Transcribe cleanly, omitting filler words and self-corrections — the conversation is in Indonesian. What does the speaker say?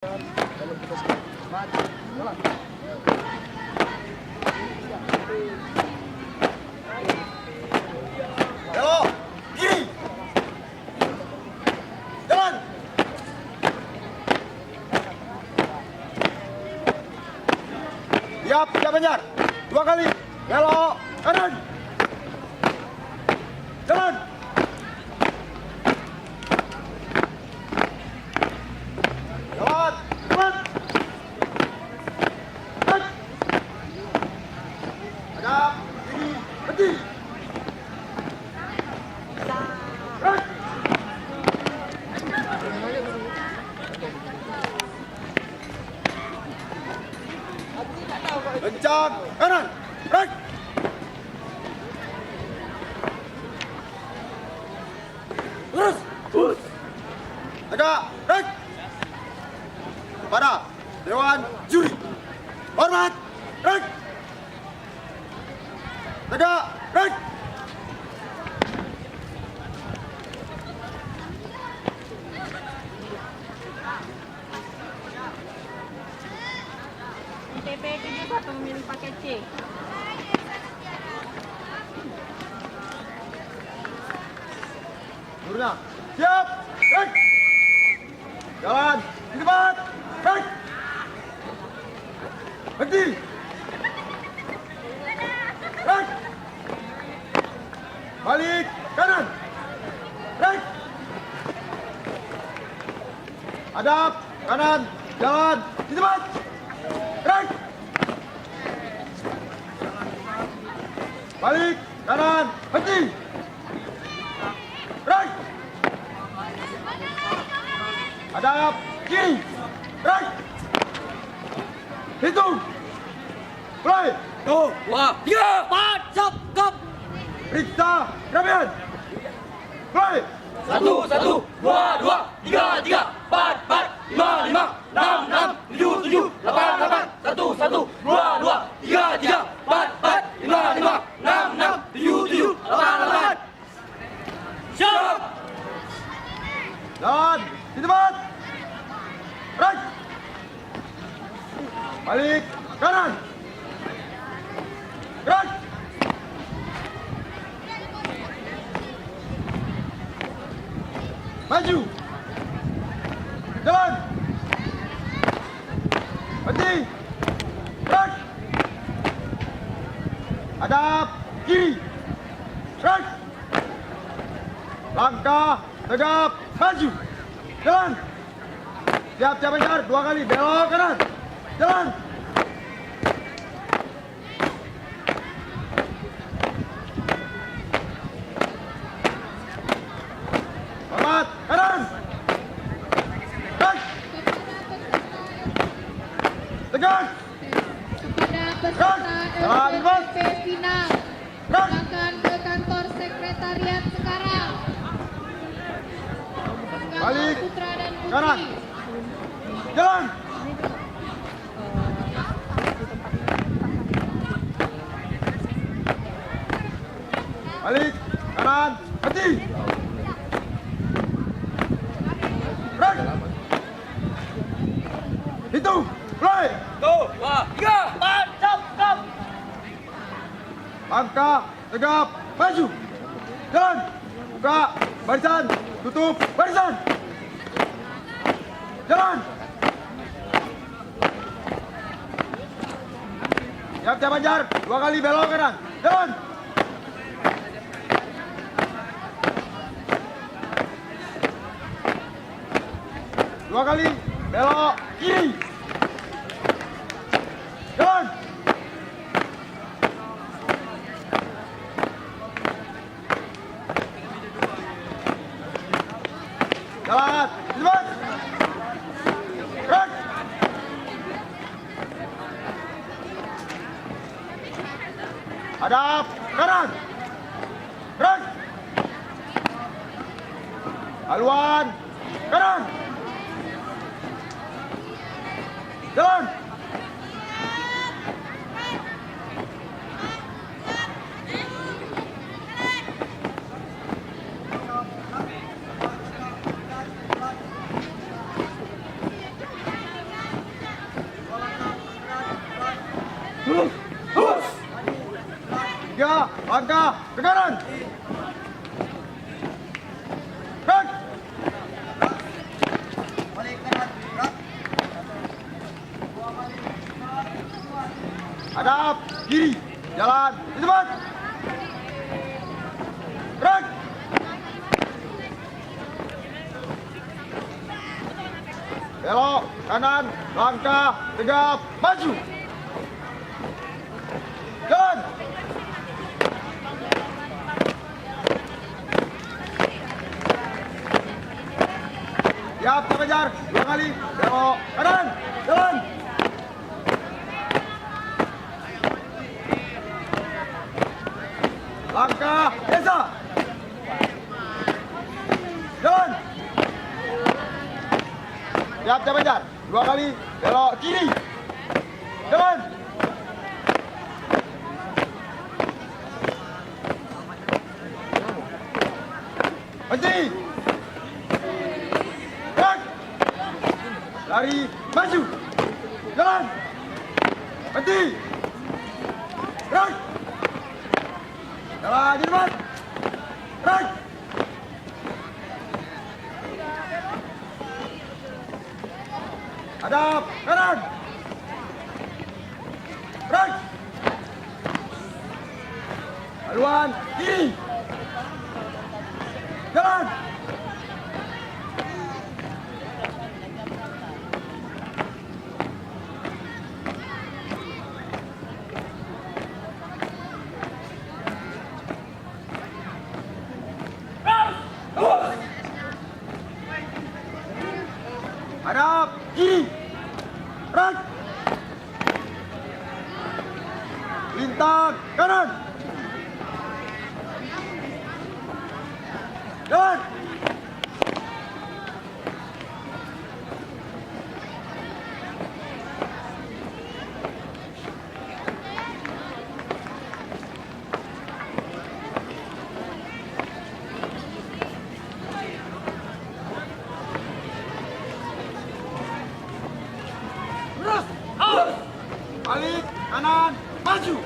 Belok, kiri, jalan. Siap, siap Banjar. 2 kali, belok, kanan. Jalan. Jalan, cepat. Cek. Hadap, kiri, berhenti. Cek. Kencang, kanan, break. Terus. Tegak, break. Pada Dewan Juri. Hormat, break. Tegak, break. TP 71 memilih paket C. Turunnya. Siap, break. Jalan, di depan, break. Berhenti. Break. Balik, kanan. Break. Hadap, kanan, jalan, di depan. Break. Balik, kanan, berhenti. Break. Hadap, kiri. Break. Hitung. Mulai. 2, 3, 4, stop, stop. Periksa kerapian. Mulai. 1, 1, 2, 2, 3, 3, 4, 4, 5, 5, 6, 6, 7, 7, 8, 8, 1, 1, 2, 2, 3, 3, 4, 4, 5, 5, 6, 6, 7, 7, 8, 8. Siap. Jalan. Di depan. Break. Balik. Kanan. Gerak. Maju. Jalan. Berhenti. Gerak. Hadap. Kiri. Gerak. Langkah. Tegap. Maju. Jalan. Siap, siap Banjar. 2 kali. Belok kanan. Jalan. Hormat. Kanan. Gerak. Tegak. Kepada peserta Jalan, Mas. LPP final, Gerak. silakan ke kantor sekretariat sekarang. Balik. Putra dan putri. Kanan. Jalan. Balik. Kanan. Berhenti. Break. Hitung. Mulai. 2, 3, 4, stop, stop. Langkah. Tegap. Maju. Jalan. Buka. Barisan. Tutup. Barisan. Jalan. Siap, siap Banjar. 2 kali belok kanan. Jalan. Dua kali belok kiri. Jalan. Jalan. Di depan. Gerak. Hadap kanan. Gerak. Haluan kanan. Jalan. langkah ke kanan. Gerak. Hadap kiri, jalan di depan. Gerak. Belok kanan, langkah tegap maju. Jalan. Siap, kejar 2 kali. Belok kanan, jalan. Langkah desa. Jalan. Siap, kejar 2 kali. Belok kiri. Jalan. Berhenti. Gerak. Lari, maju. Jalan. Berhenti. Gerak. Jalan di depan. Gerak. Hadap kanan. Gerak. Haluan kiri. Jalan. Hadap kiri. Gerak. Lintang kanan. Jalan. Terus, aus. Balik kanan, maju.